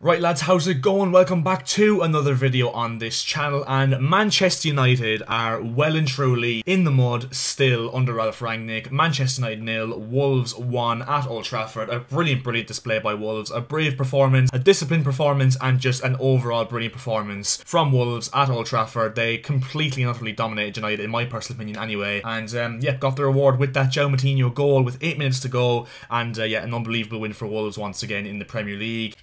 Right lads, how's it going? Welcome back to another video on this channel, and Manchester United are well and truly in the mud still under Ralph Rangnick. Manchester United 0, Wolves 1 at Old Trafford. A brilliant display by Wolves, a brave performance, a disciplined performance, and just an overall brilliant performance from Wolves at Old Trafford. They completely and utterly dominated United, in my personal opinion anyway, and yeah, got the reward with that João Moutinho goal with 8 minutes to go, and yeah, an unbelievable win for Wolves once again in the Premier League.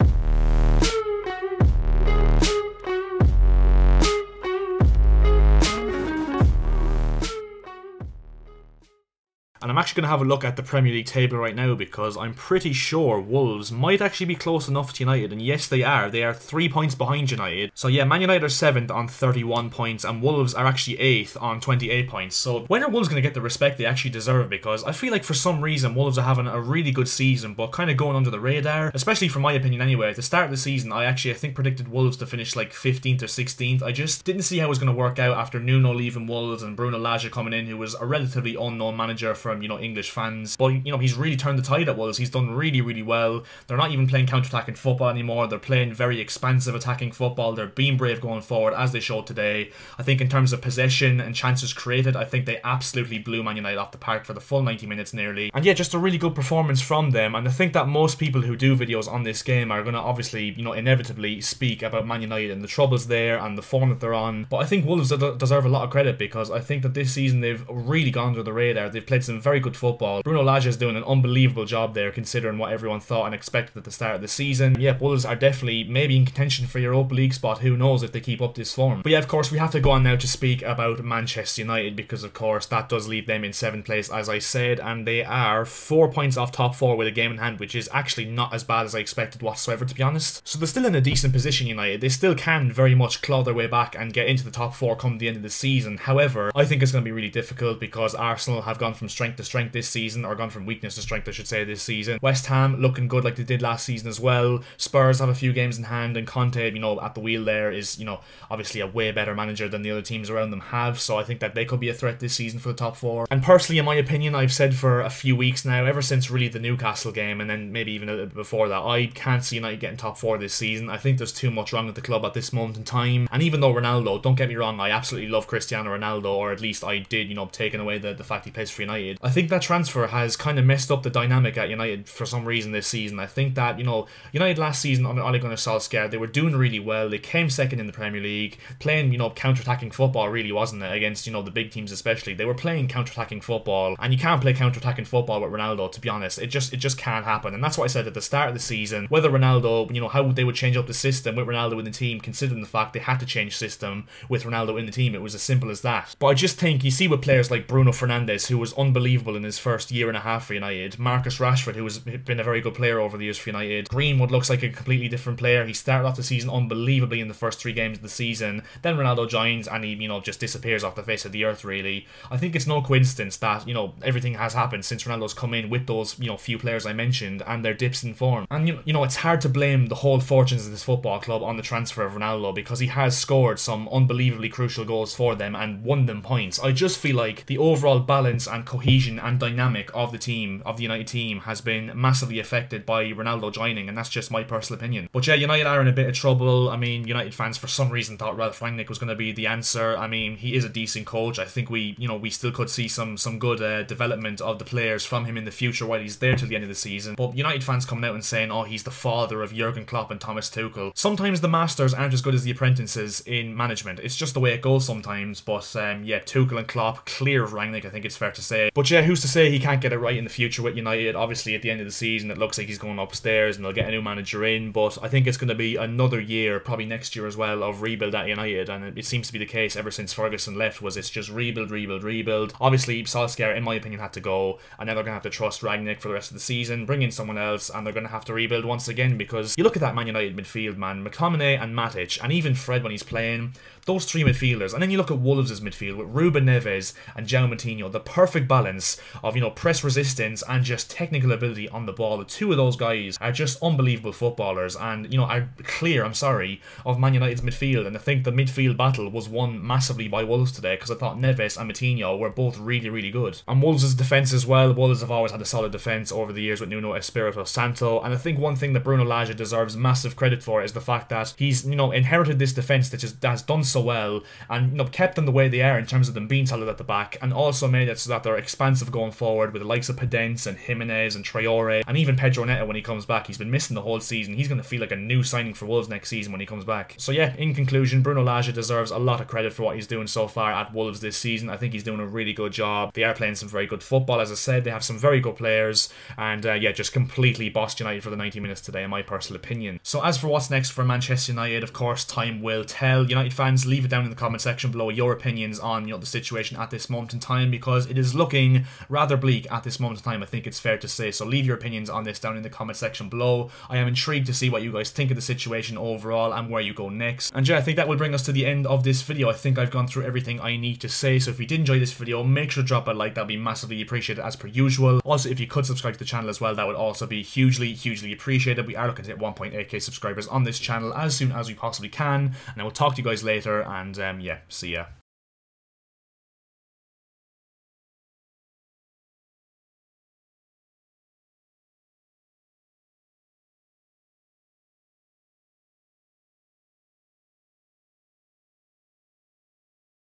And I'm actually going to have a look at the Premier League table right now, because I'm pretty sure Wolves might actually be close enough to United, and yes they are. They are 3 points behind United. So yeah, Man United are 7th on 31 points, and Wolves are actually 8th on 28 points. So when are Wolves going to get the respect they actually deserve? Because I feel like for some reason Wolves are having a really good season, but kind of going under the radar, especially from my opinion anyway. At the start of the season, I think predicted Wolves to finish like 15th or 16th. I just didn't see how it was going to work out after Nuno leaving Wolves and Bruno Lage coming in, who was a relatively unknown manager from, you know, English fans. But, you know, he's really turned the tide at Wolves. He's done really well. They're not even playing counter-attacking football anymore. They're playing very expansive attacking football. They're being brave going forward, as they showed today. I think in terms of possession and chances created, I think they absolutely blew Man United off the park for the full 90 minutes nearly. And yeah, just a really good performance from them. And I think that most people who do videos on this game are going to obviously, you know, inevitably speak about Man United and the troubles there and the form that they're on. But I think Wolves deserve a lot of credit, because I think that this season they've really gone under the radar. They've played some very good football. Bruno Lage is doing an unbelievable job there, considering what everyone thought and expected at the start of the season. Yeah, Wolves are definitely maybe in contention for Europa League spot. Who knows if they keep up this form. But yeah, of course, we have to go on now to speak about Manchester United, because of course that does leave them in 7th place, as I said, and they are 4 points off top 4 with a game in hand, which is actually not as bad as I expected whatsoever, to be honest. So they're still in a decent position, United. They still can very much claw their way back and get into the top 4 come the end of the season. However, I think it's going to be really difficult, because Arsenal have gone from strength to strength this season, or gone from weakness to strength, I should say, this season. West Ham looking good like they did last season as well. Spurs have a few games in hand, and Conte, you know, at the wheel there is, you know, obviously a way better manager than the other teams around them have, so I think that they could be a threat this season for the top 4. And personally, in my opinion, I've said for a few weeks now, ever since really the Newcastle game, and then maybe even a little bit before that, I can't see United getting top 4 this season. I think there's too much wrong with the club at this moment in time. And even though Ronaldo, don't get me wrong, I absolutely love Cristiano Ronaldo, or at least I did, you know, taking away the fact he plays for United, I think that transfer has kind of messed up the dynamic at United for some reason this season. I think that, you know, United last season under Ole Gunnar Solskjaer, they were doing really well. They came 2nd in the Premier League, playing, you know, counter-attacking football, really, wasn't it, against, you know, the big teams especially. They were playing counter-attacking football, and you can't play counter-attacking football with Ronaldo, to be honest. It just can't happen. And that's what I said at the start of the season. Whether Ronaldo, you know, how they would change up the system with Ronaldo in the team, considering the fact they had to change system with Ronaldo in the team. It was as simple as that. But I just think you see with players like Bruno Fernandes, who was unbelievable in his first year and a half for United, Marcus Rashford, who has been a very good player over the years for United, Greenwood looks like a completely different player. He started off the season unbelievably in the first 3 games of the season, then Ronaldo joins and he, you know, just disappears off the face of the earth, really. I think it's no coincidence that, you know, everything has happened since Ronaldo's come in with those, you know, few players I mentioned, and their dips in form. And you know, it's hard to blame the whole fortunes of this football club on the transfer of Ronaldo, because he has scored some unbelievably crucial goals for them and won them points. I just feel like the overall balance and cohesion and dynamic of the team, of the United team, has been massively affected by Ronaldo joining, and that's just my personal opinion. But yeah, United are in a bit of trouble. I mean, United fans for some reason thought Ralph Rangnick was going to be the answer. I mean, he is a decent coach. I think we still could see some good development of the players from him in the future while he's there till the end of the season. But United fans coming out and saying, oh, he's the father of Jurgen Klopp and Thomas Tuchel. Sometimes the masters aren't as good as the apprentices in management. It's just the way it goes sometimes. But yeah, Tuchel and Klopp clear of Rangnick, I think it's fair to say. But yeah, who's to say he can't get it right in the future with United? Obviously, at the end of the season, it looks like he's going upstairs and they'll get a new manager in, but I think it's going to be another year, probably next year as well, of rebuild at United, and it seems to be the case ever since Ferguson left. It's just rebuild. Obviously, Solskjaer, in my opinion, had to go, and now they're going to have to trust Rangnick for the rest of the season, bring in someone else, and they're going to have to rebuild once again, because you look at that Man United midfield, man, McTominay and Matic, and even Fred when he's playing, those 3 midfielders, and then you look at Wolves' midfield with Ruben Neves and João Moutinho, the perfect balance balance of, you know, press resistance and just technical ability on the ball. The two of those guys are just unbelievable footballers and, you know, are clear, of Man United's midfield. And I think the midfield battle was won massively by Wolves today, because I thought Neves and Moutinho were both really, really good. And Wolves' defence as well. Wolves have always had a solid defence over the years with Nuno Espirito Santo, and I think one thing that Bruno Lage deserves massive credit for is the fact that he's, you know, inherited this defence that has done so well, and, you know, kept them the way they are in terms of them being solid at the back, and also made it so that they're expansive going forward with the likes of Pedence and Jimenez and Traore, and even Pedro Neto when he comes back. He's been missing the whole season. He's going to feel like a new signing for Wolves next season when he comes back. So yeah, in conclusion, Bruno Lage deserves a lot of credit for what he's doing so far at Wolves this season. I think he's doing a really good job. They are playing some very good football, as I said. They have some very good players, and yeah, just completely bossed United for the 90 minutes today, in my personal opinion. So as for what's next for Manchester United, of course, time will tell. United fans, leave it down in the comment section below your opinions on, you know, the situation at this moment in time, because it is looking rather bleak at this moment in time, I think it's fair to say. So leave your opinions on this down in the comment section below. I am intrigued to see what you guys think of the situation overall and where you go next. And yeah, I think that will bring us to the end of this video. I think I've gone through everything I need to say. So if you did enjoy this video, make sure to drop a like. That'd be massively appreciated as per usual. Also, if you could subscribe to the channel as well, that would also be hugely appreciated. We are looking to hit 1.8k subscribers on this channel as soon as we possibly can, and I will talk to you guys later, and yeah, see ya.